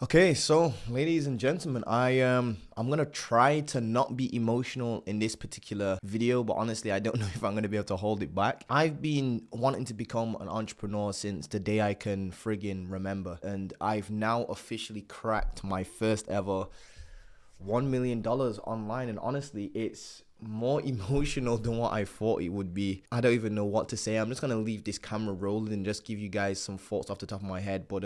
Okay, so ladies and gentlemen, I'm gonna try to not be emotional in this particular video, but honestly, I don't know if I'm gonna be able to hold it back. I've been wanting to become an entrepreneur since the day I can friggin' remember, and I've now officially cracked my first ever $1 million online, and honestly, it's more emotional than what I thought it would be. I don't even know what to say. I'm just gonna leave this camera rolling and just give you guys some thoughts off the top of my head. But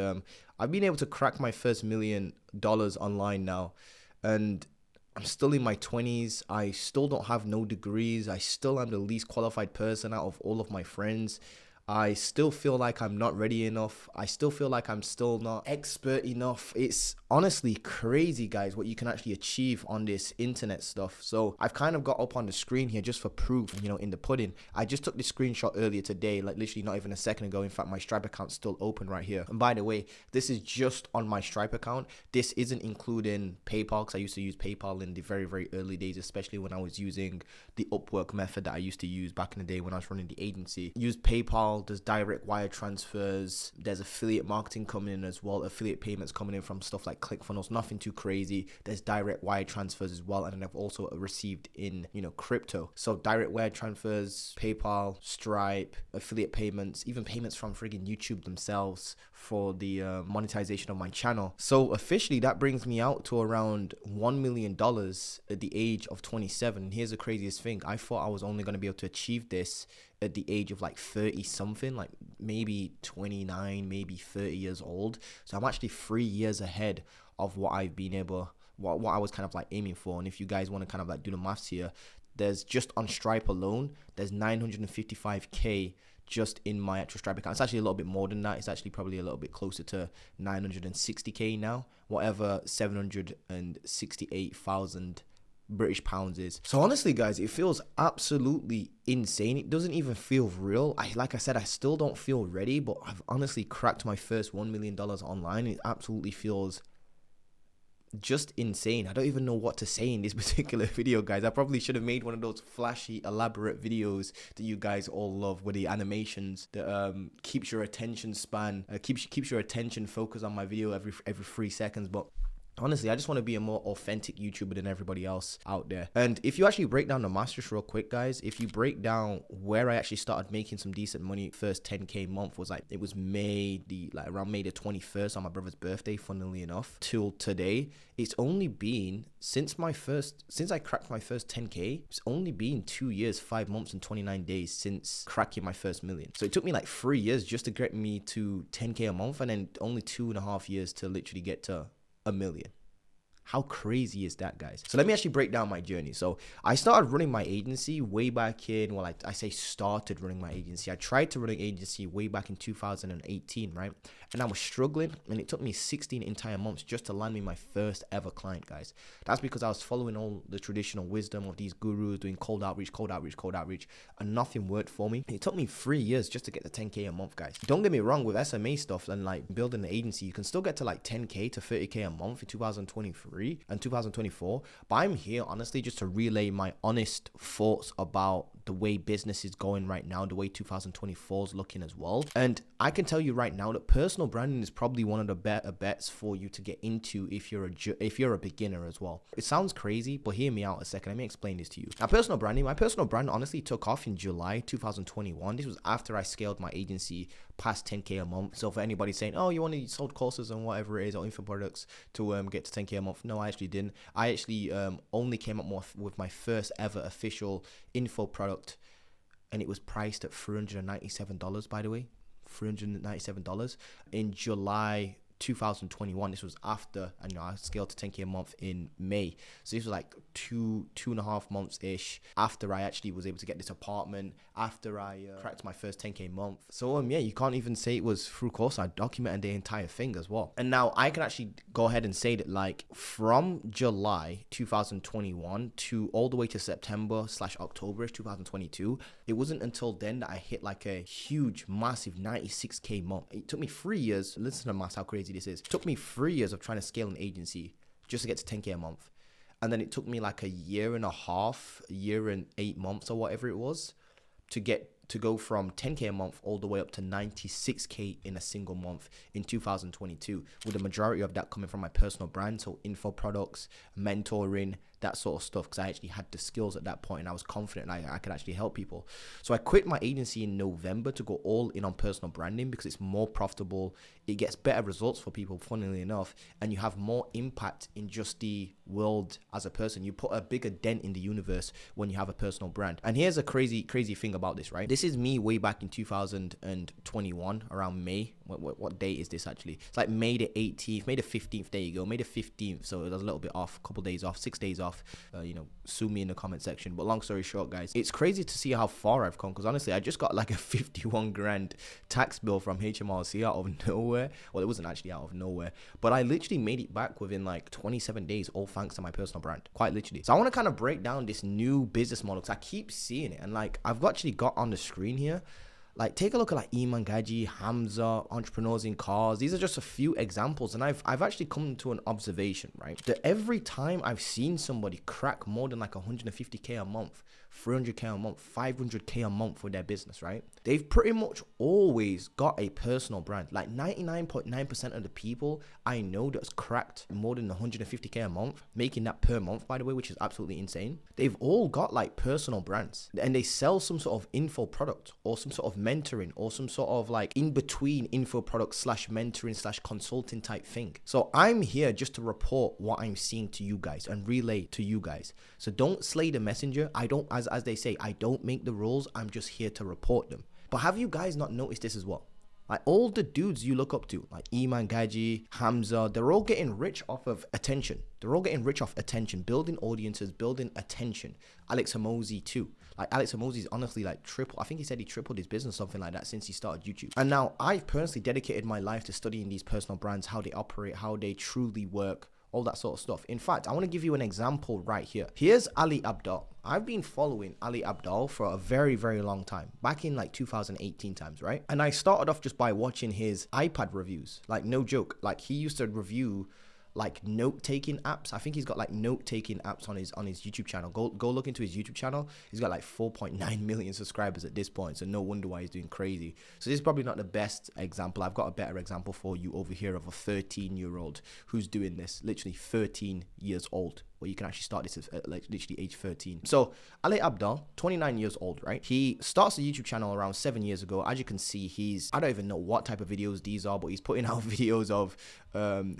I've been able to crack my first $1 million online now, and I'm still in my 20s. I still don't have no degrees. I still am the least qualified person out of all of my friends. I still feel like I'm not ready enough. I still feel like I'm still not expert enough. It's honestly crazy, guys, what you can actually achieve on this internet stuff. So I've kind of got up on the screen here just for proof, in the pudding. I just took this screenshot earlier today, like literally not even a second ago. In fact, my Stripe account's still open right here. And by the way, this is just on my Stripe account. This isn't including PayPal, because I used to use PayPal in the very, very early days, especially when I was using the Upwork method that I used to use back in the day when I was running the agency. Use PayPal. There's direct wire transfers, there's affiliate marketing coming in as well, affiliate payments coming in from stuff like ClickFunnels, nothing too crazy. There's direct wire transfers as well, and then I've also received in crypto. So direct wire transfers, PayPal, Stripe, affiliate payments, even payments from friggin' YouTube themselves for the monetization of my channel. So officially that brings me out to around $1 million at the age of 27. Here's the craziest thing: I thought I was only going to be able to achieve this at the age of like 30 something, like maybe 29, maybe 30 years old. So I'm actually 3 years ahead of what I've been able, what I was kind of like aiming for. And if you guys want to kind of like do the maths here, there's just on Stripe alone, there's 955k just in my actual Stripe account. It's actually a little bit more than that. It's actually probably a little bit closer to 960k now, whatever 768,000 British pounds is. So honestly, guys, it feels absolutely insane. It doesn't even feel real. Like I said, I still don't feel ready, but I've honestly cracked my first $1 million online. It absolutely feels just insane. I don't even know what to say in this particular video, guys. I probably should have made one of those flashy, elaborate videos that you guys all love, with the animations that keeps your attention span, keeps your attention focused on my video every 3 seconds. But honestly, I just want to be a more authentic YouTuber than everybody else out there. And if you actually break down the masters real quick, guys, if you break down where I actually started making some decent money, first 10k month was like, it was around May the 21st on my brother's birthday, funnily enough, till today. It's only been since I cracked my first 10k, it's only been 2 years, 5 months and 29 days since cracking my first million. So it took me like 3 years just to get me to 10k a month, and then only 2.5 years to literally get to $1 million. How crazy is that, guys? So let me actually break down my journey. So I started running my agency way back in, well, I say started running my agency. I tried to run an agency way back in 2018, right? And I was struggling, and it took me 16 entire months just to land me my first ever client, guys. That's because I was following all the traditional wisdom of these gurus, doing cold outreach, and nothing worked for me. It took me 3 years just to get to 10k a month, guys. Don't get me wrong, with SMA stuff and like building an agency, you can still get to like 10k to 30k a month in 2023 and 2024. But I'm here honestly just to relay my honest thoughts about the way business is going right now, the way 2024 is looking as well. And I can tell you right now that personal branding is probably one of the better bets for you to get into if you're a beginner as well. It sounds crazy, but hear me out a second. Let me explain this to you. Now, my personal brand honestly took off in July 2021. This was after I scaled my agency past 10k a month. So for anybody saying, oh, you only sold courses and whatever it is, or info products to get to 10k a month, no, I actually didn't. I actually only came up with my first ever official info product, and it was priced at $397, by the way. $397 in July 2021. This was after, I scaled to 10k a month in May. So this was like two and a half months ish after I actually was able to get this apartment, after I cracked my first 10k month. So yeah, you can't even say it was through course. I documented the entire thing as well. And now I can actually go ahead and say that, like, from July 2021 to all the way to September/October 2022, it wasn't until then that I hit like a huge, massive 96k month. It took me 3 years. Listen to the maths, how crazy this is. It took me 3 years of trying to scale an agency just to get to 10k a month. And then it took me like a year and 8 months or whatever it was to get to go from 10K a month all the way up to 96K in a single month in 2022, with the majority of that coming from my personal brand. So info products, mentoring, that sort of stuff, because I actually had the skills at that point and I was confident I could actually help people. So I quit my agency in November to go all in on personal branding because it's more profitable. It gets better results for people, funnily enough, and you have more impact in just the world as a person. You put a bigger dent in the universe when you have a personal brand. And here's a crazy thing about this, right? This is me way back in 2021, around May. What date is this actually? It's like May the 18th, May the 15th. There you go, May the 15th. So it was a little bit off, a couple days off, 6 days off. Sue me in the comment section. But long story short, guys, it's crazy to see how far I've come, because honestly, I just got like a 51 grand tax bill from HMRC out of nowhere. Well, it wasn't actually out of nowhere, but I literally made it back within like 27 days, all thanks to my personal brand, quite literally. So I want to kind of break down this new business model because I keep seeing it, and like I've actually got on the screen here. Like, take a look at like Iman Gaji, Hamza, entrepreneurs in cars. These are just a few examples, and I've actually come to an observation, right? That every time I've seen somebody crack more than like 150K a month, 300K a month, 500K a month with their business, right? They've pretty much always got a personal brand. Like 99.9% of the people I know that's cracked more than 150K a month, making that per month, by the way, which is absolutely insane. They've all got like personal brands, and they sell some sort of info product or some sort of mentoring or some sort of like in between info product slash mentoring slash consulting type thing. So I'm here just to report what I'm seeing to you guys and relay to you guys. So don't slay the messenger. I don't, as they say, I don't make the rules. I'm just here to report them. But have you guys not noticed this as well? Like all the dudes you look up to, like Iman Gaji, Hamza, they're all getting rich off of attention. They're all getting rich off attention, building audiences, building attention. Alex Hormozi too. Like Alex Hormozi is honestly like I think he said he tripled his business, something like that, since he started YouTube. And now I've personally dedicated my life to studying these personal brands, how they operate, how they truly work, all that sort of stuff. In fact, I want to give you an example right here. Here's Ali Abdaal. I've been following Ali Abdaal for a very, very long time, back in like 2018 times, right? And I started off just by watching his iPad reviews. Like, no joke. Like, he used to review like note-taking apps. I think he's got like note-taking apps on his YouTube channel. Go look into his YouTube channel. He's got like 4.9 million subscribers at this point, so no wonder why he's doing crazy. So this is probably not the best example. I've got a better example for you over here of a 13-year-old who's doing this, literally 13 years old. Well, you can actually start this at like literally age 13. So Ali Abdaal, 29 years old, right? He starts a YouTube channel around 7 years ago. As you can see, I don't even know what type of videos these are, but he's putting out videos of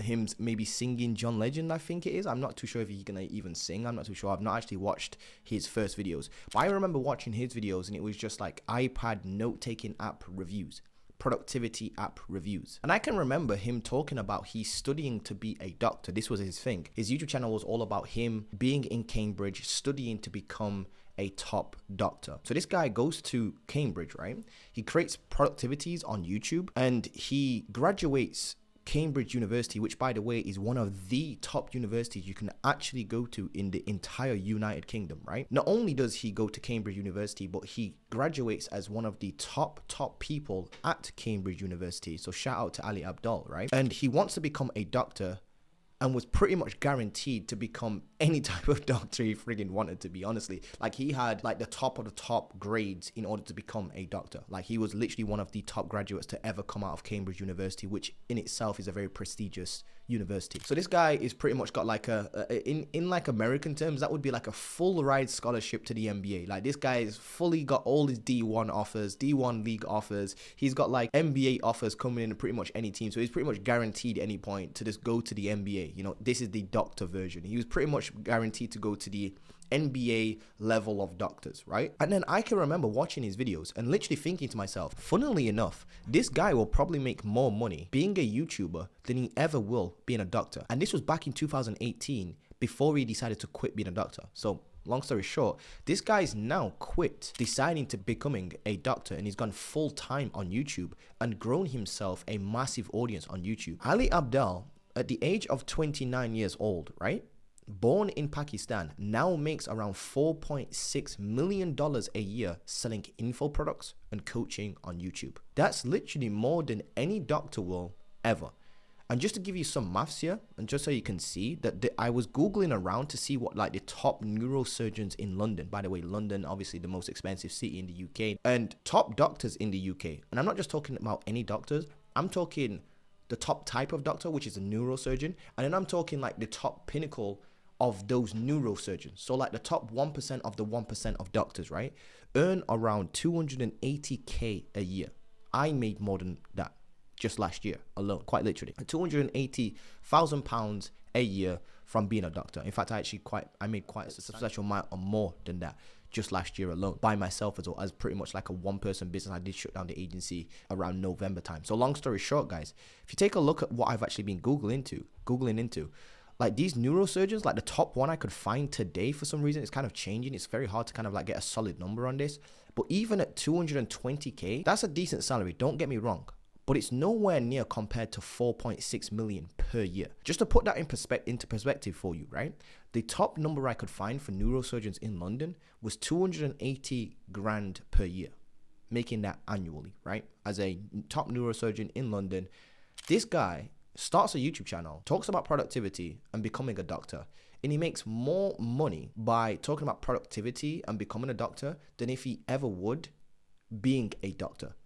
him maybe singing John Legend, I think it is. I'm not too sure if he can even sing. I'm not too sure. I've not actually watched his first videos. But I remember watching his videos, and it was just like iPad note-taking app reviews, productivity app reviews. And I can remember him talking about he's studying to be a doctor. This was his thing. His YouTube channel was all about him being in Cambridge, studying to become a top doctor. So this guy goes to Cambridge, right? He creates productivities on YouTube, and he graduates Cambridge University, which by the way is one of the top universities you can actually go to in the entire United Kingdom, right? Not only does he go to Cambridge University, but he graduates as one of the top people at Cambridge University. So shout out to Ali Abdaal, right? And he wants to become a doctor, and was pretty much guaranteed to become any type of doctor he friggin' wanted to be, honestly. Like, he had like the top of the top grades in order to become a doctor. Like, he was literally one of the top graduates to ever come out of Cambridge University, which in itself is a very prestigious university. So this guy is pretty much got like in like American terms, that would be like a full ride scholarship to the NBA. Like, this guy is fully got all his D1 offers, D1 league offers. He's got like NBA offers coming in pretty much any team. So he's pretty much guaranteed at any point to just go to the NBA. You know, this is the doctor version. He was pretty much guaranteed to go to the NBA level of doctors, right? And then I can remember watching his videos and literally thinking to myself, funnily enough, this guy will probably make more money being a YouTuber than he ever will being a doctor. And this was back in 2018, before he decided to quit being a doctor. So long story short, this guy's now quit deciding to becoming a doctor, and he's gone full time on YouTube and grown himself a massive audience on YouTube. Ali Abdaal, at the age of 29 years old, right? Born in Pakistan, now makes around $4.6 million a year selling info products and coaching on YouTube. That's literally more than any doctor will ever. And just to give you some maths here, and just so you can see that I was Googling around to see what like the top neurosurgeons in London, by the way, London, obviously the most expensive city in the UK, and top doctors in the UK. And I'm not just talking about any doctors, I'm talking the top type of doctor, which is a neurosurgeon. And then I'm talking like the top pinnacle of those neurosurgeons. So like the top 1% of the 1% of doctors, right, earn around 280K a year. I made more than that just last year alone, quite literally. £280,000 a year from being a doctor. In fact, I made quite a substantial amount or more than that just last year alone by myself as well, as pretty much like a one-person business. I did shut down the agency around November time. So long story short, guys, if you take a look at what I've actually been Googling into, like these neurosurgeons, like the top one I could find today for some reason, it's kind of changing. It's very hard to kind of like get a solid number on this. But even at 220K, that's a decent salary. Don't get me wrong. But it's nowhere near compared to 4.6 million per year. Just to put that into perspective for you, right? The top number I could find for neurosurgeons in London was 280 grand per year, making that annually, right? As a top neurosurgeon in London, this guy starts a YouTube channel, talks about productivity and becoming a doctor. And he makes more money by talking about productivity and becoming a doctor than if he ever would being a doctor.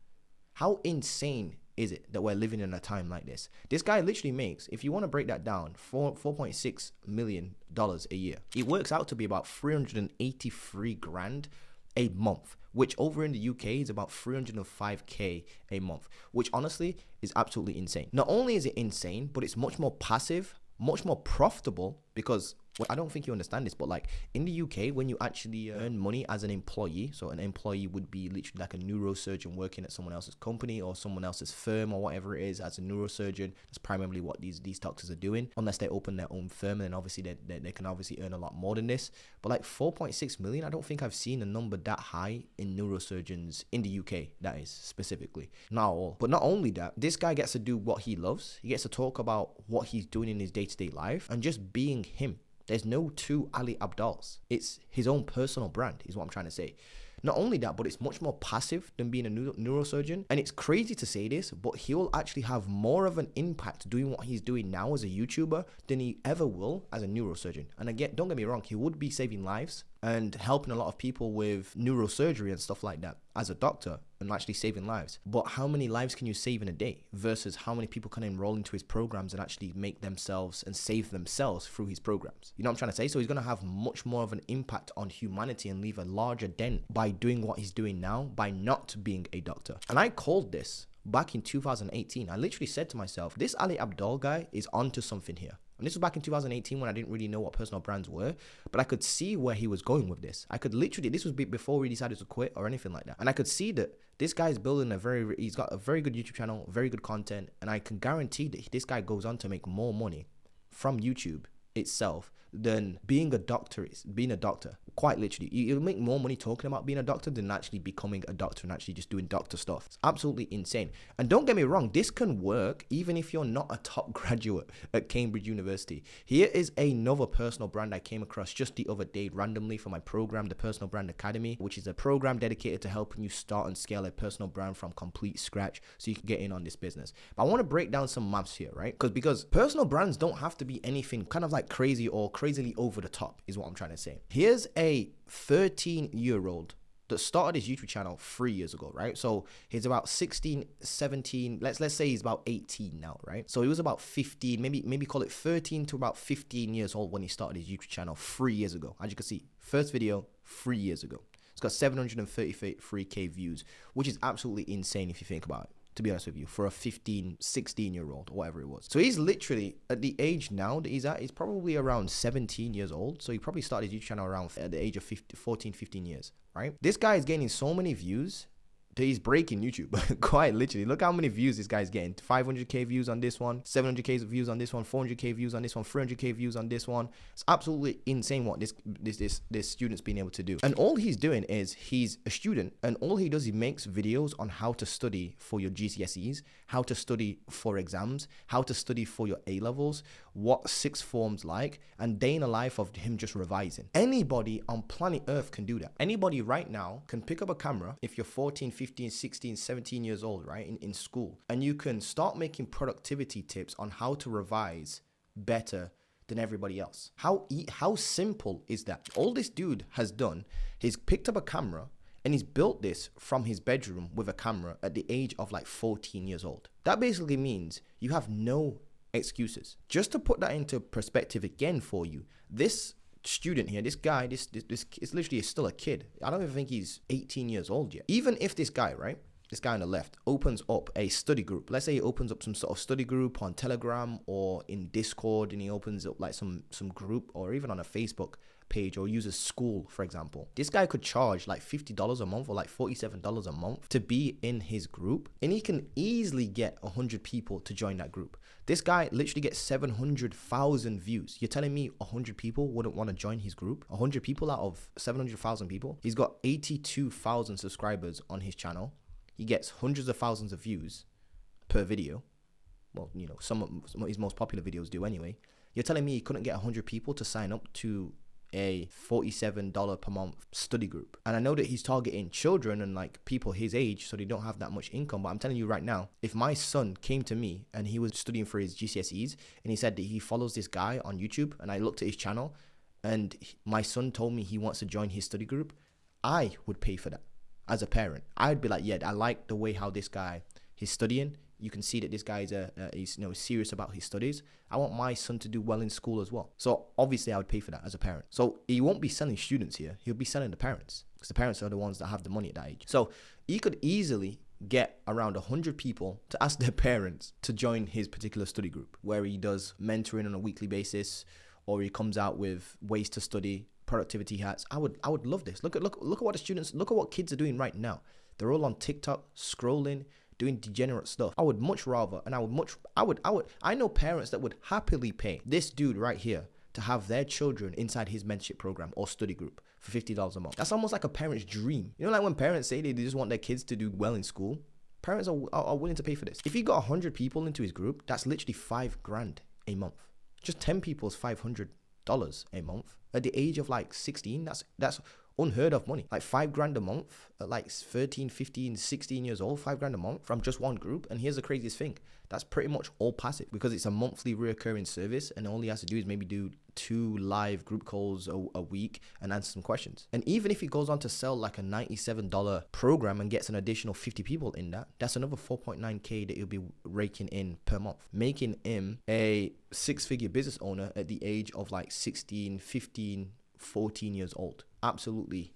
How insane is it that we're living in a time like this? This guy literally makes, if you want to break that down, $4.6 million a year. It works out to be about 383 grand a month, which over in the UK is about 305K a month, which honestly is absolutely insane. Not only is it insane, but it's much more passive, much more profitable, because I don't think you understand this, but like in the UK, when you actually earn money as an employee, so an employee would be literally like a neurosurgeon working at someone else's company or someone else's firm or whatever it is. As a neurosurgeon, that's primarily what these doctors are doing, unless they open their own firm, and then obviously they can obviously earn a lot more than this. But like 4.6 million, I don't think I've seen a number that high in neurosurgeons in the UK, that is specifically. Not all. But not only that, this guy gets to do what he loves. He gets to talk about what he's doing in his day-to-day life and just being him. There's no two Ali Abdaals. It's his own personal brand, is what I'm trying to say. Not only that, but it's much more passive than being a neurosurgeon. And it's crazy to say this, but he'll actually have more of an impact doing what he's doing now as a YouTuber than he ever will as a neurosurgeon. And again, don't get me wrong, he would be saving lives and helping a lot of people with neurosurgery and stuff like that as a doctor and actually saving lives. But how many lives can you save in a day versus how many people can enroll into his programs and actually make themselves and save themselves through his programs? You know what I'm trying to say? So he's going to have much more of an impact on humanity and leave a larger dent by doing what he's doing now, by not being a doctor. And I called this back in 2018. I literally said to myself, this Ali Abdaal guy is onto something here. And this was back in 2018 when I didn't really know what personal brands were, but I could see where he was going with this. I could literally, this was before he decided to quit or anything like that. And I could see that this guy's building he's got a very good YouTube channel, very good content. And I can guarantee that this guy goes on to make more money from YouTube itself than being a doctor quite literally. You'll make more money talking about being a doctor than actually becoming a doctor and actually just doing doctor stuff. It's absolutely insane. And don't get me wrong, this can work even if you're not a top graduate at Cambridge University. Here is another personal brand I came across just the other day randomly for my program, the Personal Brand Academy, which is a program dedicated to helping you start and scale a personal brand from complete scratch so you can get in on this business. But I want to break down some maths here, right? Because personal brands don't have to be anything kind of like crazy or crazily over the top is what I'm trying to say. Here's a 13-year-old that started his YouTube channel 3 years ago, right? So he's about 16, 17, let's say he's about 18 now, right? So he was about 15, maybe call it 13 to about 15 years old when he started his YouTube channel 3 years ago. As you can see, first video 3 years ago. It's got 733K views, which is absolutely insane if you think about it, to be honest with you, for a 15, 16-year-old or whatever it was. So he's literally, at the age now that he's at, he's probably around 17 years old. So he probably started his YouTube channel around at the age of 14, 15 years, right? This guy is gaining so many views that he's breaking YouTube, quite literally. Look how many views this guy's getting. 500K views on this one, 700K views on this one, 400K views on this one, 300K views on this one. It's absolutely insane what this student's been able to do. And all he's doing is he's a student, and all he does, he makes videos on how to study for your GCSEs, how to study for exams, how to study for your A-levels, what sixth form's like, and day in a life of him just revising. Anybody on planet Earth can do that. Anybody right now can pick up a camera if you're 14, 15, 15, 16, 17 years old, right, in school. And you can start making productivity tips on how to revise better than everybody else. How simple is that? All this dude has done, he's picked up a camera and he's built this from his bedroom with a camera at the age of like 14 years old. That basically means you have no excuses. Just to put that into perspective again for you, this student here, this guy, this is literally still a kid. I don't even think he's 18 years old yet. Even if this guy, right, this guy on the left opens up a study group. Let's say he opens up some sort of study group on Telegram or in Discord, and he opens up like some group or even on a Facebook page or uses school, for example. This guy could charge like $50 a month or like $47 a month to be in his group, and he can easily get 100 people to join that group. This guy literally gets 700,000 views. You're telling me 100 people wouldn't want to join his group? 100 people out of 700,000 people? He's got 82,000 subscribers on his channel. He gets hundreds of thousands of views per video. Well, you know, some of his most popular videos do anyway. You're telling me he couldn't get 100 people to sign up to a $47 per month study group? And I know that he's targeting children and like people his age, so they don't have that much income. But I'm telling you right now, if my son came to me and he was studying for his GCSEs and he said that he follows this guy on YouTube, and I looked at his channel and my son told me he wants to join his study group, I would pay for that. As a parent, I'd be like, yeah, I like the way how this guy, he's studying. You can see that this guy is serious about his studies. I want my son to do well in school as well. So obviously I would pay for that as a parent. So he won't be selling students here. He'll be selling the parents, because the parents are the ones that have the money at that age. So he could easily get around 100 people to ask their parents to join his particular study group, where he does mentoring on a weekly basis, or he comes out with ways to study, productivity hacks. I would love this. Look at what the students, look at what kids are doing right now. They're all on TikTok, scrolling, doing degenerate stuff. I would much rather, and I know parents that would happily pay this dude right here to have their children inside his mentorship program or study group for $50 a month. That's almost like a parent's dream. You know, like when parents say they just want their kids to do well in school, parents are willing to pay for this. If he got 100 people into his group, that's literally $5,000 a month. Just 10 people is $500 a month. At the age of like 16, that's unheard of money. Like $5,000 a month at like 13, 15, 16 years old, $5,000 a month from just one group. And here's the craziest thing. That's pretty much all passive, because it's a monthly recurring service, and all he has to do is maybe do 2 live group calls a week and answer some questions. And even if he goes on to sell like a $97 program and gets an additional 50 people in that, that's another 4.9K that he'll be raking in per month, making him a 6-figure business owner at the age of like 16, 15, 14 years old. Absolutely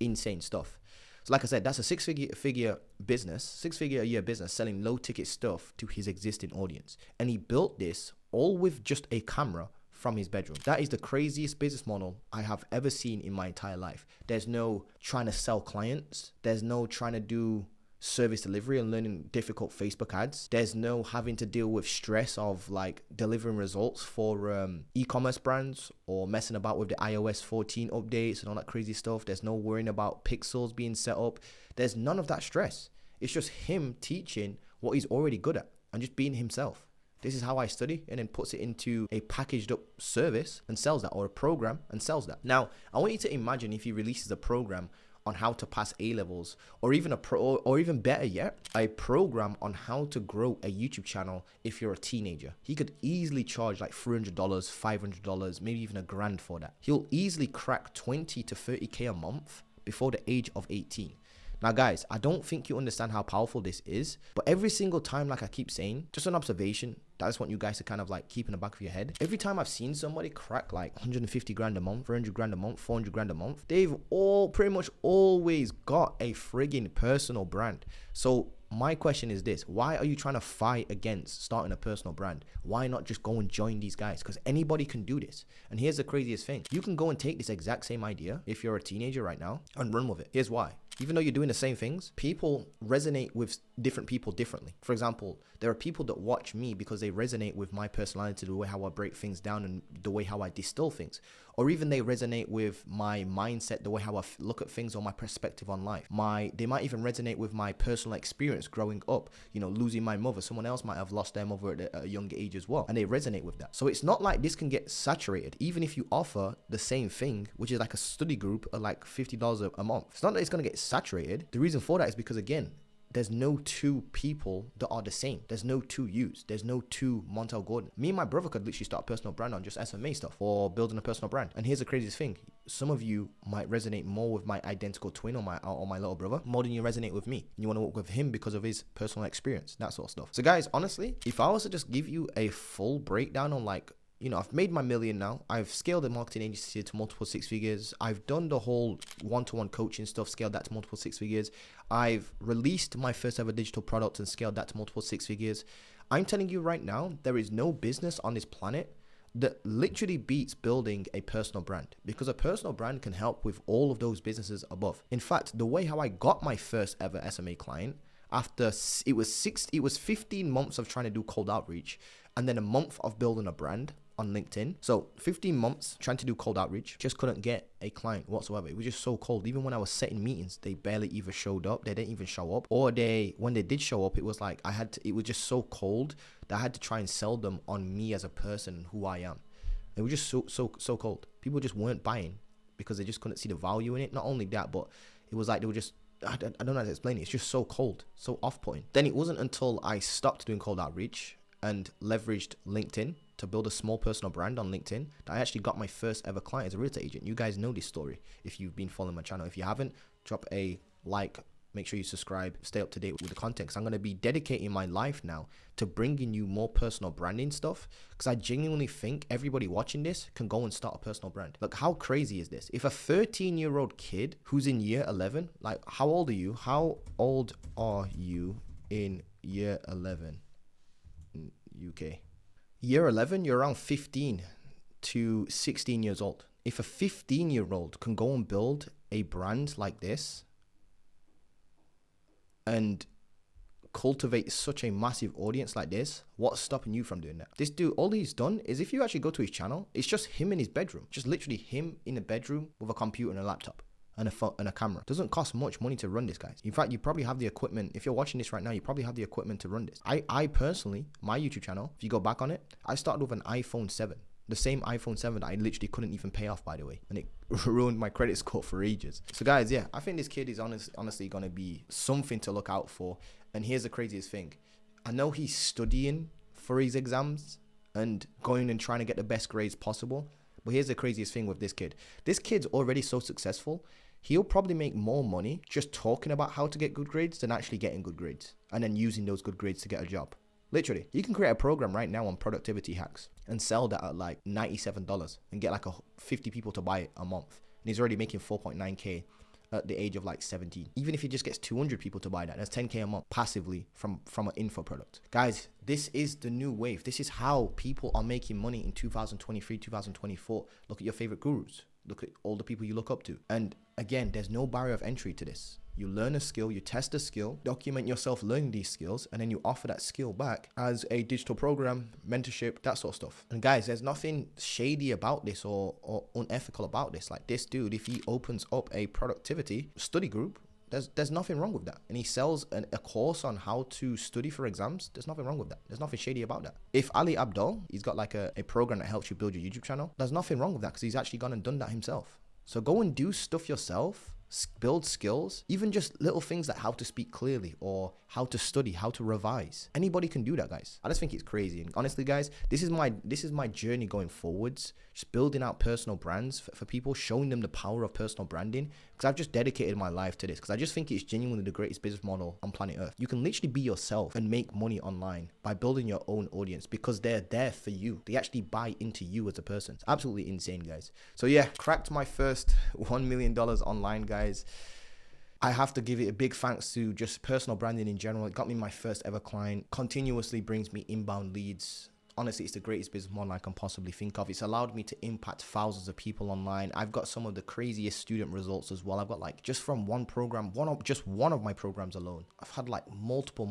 insane stuff. So like I said, that's a 6-figure business, 6-figure a year business, selling low ticket stuff to his existing audience. And he built this all with just a camera from his bedroom. That is the craziest business model I have ever seen in my entire life. There's no trying to sell clients. There's no trying to do service delivery and learning difficult Facebook ads. There's no having to deal with stress of like delivering results for e-commerce brands, or messing about with the iOS 14 updates and all that crazy stuff. There's no worrying about pixels being set up. There's none of that stress. It's just him teaching what he's already good at and just being himself. This is how I study, and then puts it into a packaged up service and sells that, or a program and sells that. Now, I want you to imagine if he releases a program on how to pass A-levels, or even or even better yet, a program on how to grow a YouTube channel if you're a teenager. He could easily charge like $300, $500, maybe even $1,000 for that. He'll easily crack 20 to 30K a month before the age of 18. Now guys, I don't think you understand how powerful this is, but every single time, like I keep saying, just an observation, I just want you guys to kind of like keep in the back of your head. Every time I've seen somebody crack like 150 grand a month, 300 grand a month, 400 grand a month, they've all pretty much always got a friggin' personal brand. So my question is this: why are you trying to fight against starting a personal brand? Why not just go and join these guys? Because anybody can do this. And here's the craziest thing. You can go and take this exact same idea if you're a teenager right now and run with it. Here's why. Even though you're doing the same things, people resonate with different people differently. For example, there are people that watch me because they resonate with my personality, the way how I break things down and the way how I distill things. Or even they resonate with my mindset, the way how I look at things, or my perspective on life. They might even resonate with my personal experience growing up, losing my mother. Someone else might have lost their mother at a younger age as well, and they resonate with that. So it's not like this can get saturated, even if you offer the same thing, which is like a study group at like $50 a month. It's not that it's going to get saturated. The reason for that is because, again, there's no two people that are the same. There's no two yous. There's no two Montel Gordon. Me and my brother could literally start a personal brand on just SMA stuff or building a personal brand. And here's the craziest thing. Some of you might resonate more with my identical twin or my little brother more than you resonate with me. You want to work with him because of his personal experience, that sort of stuff. So guys, honestly, if I was to just give you a full breakdown on like, I've made my million now. I've scaled the marketing agency to multiple six figures. I've done the whole one-to-one coaching stuff, scaled that to multiple six figures. I've released my first ever digital product and scaled that to multiple six figures. I'm telling you right now, there is no business on this planet that literally beats building a personal brand, because a personal brand can help with all of those businesses above. In fact, the way how I got my first ever SMA client, after it was 15 months of trying to do cold outreach and then a month of building a brand on LinkedIn. So 15 months trying to do cold outreach, just couldn't get a client whatsoever. It was just so cold. Even when I was setting meetings, they barely even showed up. They didn't even show up. Or when they did show up, it was like it was just so cold that I had to try and sell them on me as a person, who I am. It was just so cold. People just weren't buying because they just couldn't see the value in it. Not only that, but it was like they were just, I don't know how to explain it. It's just so cold, so off-putting. Then it wasn't until I stopped doing cold outreach and leveraged LinkedIn to build a small personal brand on LinkedIn that I actually got my first ever client as a real estate agent. You guys know this story if you've been following my channel. If you haven't, drop a like, make sure you subscribe, stay up to date with the content, because I'm going to be dedicating my life now to bringing you more personal branding stuff, because I genuinely think everybody watching this can go and start a personal brand. Look, how crazy is this? If a 13-year-old kid who's in year 11, like, how old are you? How old are you in year 11 in UK? Year 11, you're around 15 to 16 years old. If a 15-year-old can go and build a brand like this and cultivate such a massive audience like this, what's stopping you from doing that? This dude, all he's done is, if you actually go to his channel, it's just him in his bedroom. Just literally him in a bedroom with a computer and a laptop and a phone and a camera. Doesn't cost much money to run this, guys. In fact, you probably have the equipment. If you're watching this right now, you probably have the equipment to run this. I personally, my YouTube channel, if you go back on it, I started with an iPhone 7. The same iPhone 7 that I literally couldn't even pay off, by the way. And it ruined my credit score for ages. So guys, yeah, I think this kid is honestly going to be something to look out for. And here's the craziest thing. I know he's studying for his exams and going and trying to get the best grades possible. But here's the craziest thing with this kid. This kid's already so successful. He'll probably make more money just talking about how to get good grades than actually getting good grades and then using those good grades to get a job. Literally, you can create a program right now on productivity hacks and sell that at like $97 and get like 50 people to buy it a month. And he's already making 4.9K at the age of like 17. Even if he just gets 200 people to buy that, that's 10K a month passively from an info product. Guys, this is the new wave. This is how people are making money in 2023, 2024. Look at your favorite gurus. Look at all the people you look up to. And again, there's no barrier of entry to this. You learn a skill, you test a skill, document yourself learning these skills, and then you offer that skill back as a digital program, mentorship, that sort of stuff. And guys, there's nothing shady about this or unethical about this. Like this dude, if he opens up a productivity study group, there's nothing wrong with that. And he sells a course on how to study for exams. There's nothing wrong with that. There's nothing shady about that. If Ali Abdaal, he's got like a program that helps you build your YouTube channel, there's nothing wrong with that because he's actually gone and done that himself. So go and do stuff yourself, build skills, even just little things like how to speak clearly or how to study, how to revise. Anybody can do that, guys. I just think it's crazy. And honestly, guys, this is my journey going forwards, just building out personal brands for people, showing them the power of personal branding, because I've just dedicated my life to this because I just think it's genuinely the greatest business model on planet Earth. You can literally be yourself and make money online by building your own audience because they're there for you. They actually buy into you as a person. It's absolutely insane, guys. So yeah, cracked my first $1 million online, guys. I have to give it a big thanks to just personal branding in general. It got me my first ever client, continuously brings me inbound leads. Honestly, it's the greatest business model I can possibly think of. It's allowed me to impact thousands of people online. I've got some of the craziest student results as well. I've got like, just from one program, just one of my programs alone, I've had like multiple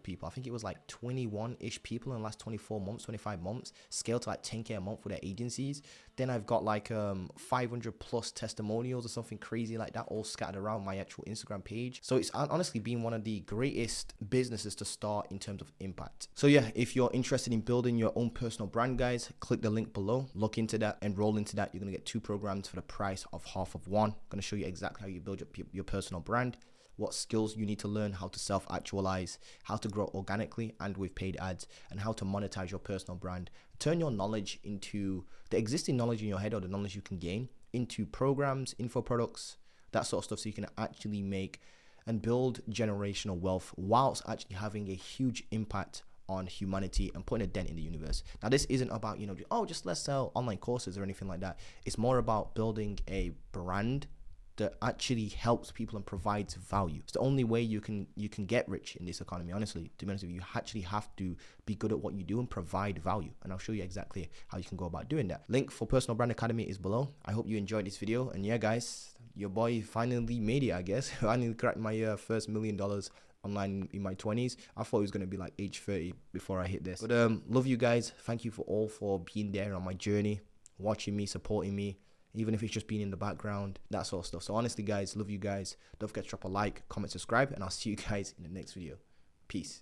people. I think it was like 21-ish people in the last 24 months, 25 months, scaled to like 10K a month with their agencies. Then I've got like 500 plus testimonials or something crazy like that, all scattered around my actual Instagram page. So it's honestly been one of the greatest businesses to start in terms of impact. So yeah, if you're interested in building your own personal brand, guys, click the link below, look into that, enroll into that. You're going to get 2 programs for the price of half of one. I'm going to show you exactly how you build your personal brand, what skills you need to learn, how to self-actualize, how to grow organically and with paid ads, and how to monetize your personal brand. Turn your knowledge into the existing knowledge in your head, or the knowledge you can gain, into programs, info products, that sort of stuff, so you can actually make and build generational wealth whilst actually having a huge impact on humanity and putting a dent in the universe. Now, this isn't about, just let's sell online courses or anything like that. It's more about building a brand that actually helps people and provides value. It's the only way you can get rich in this economy. Honestly, to be honest with you, you actually have to be good at what you do and provide value. And I'll show you exactly how you can go about doing that. Link for Personal Brand Academy is below. I hope you enjoyed this video. And yeah, guys, your boy finally made it, I guess. I finally cracked my first $1 million online in my 20s. I thought it was going to be like age 30 before I hit this. But love you guys. Thank you for being there on my journey, watching me, supporting me, even if it's just being in the background, that sort of stuff. So honestly, guys, love you guys. Don't forget to drop a like, comment, subscribe, and I'll see you guys in the next video. Peace.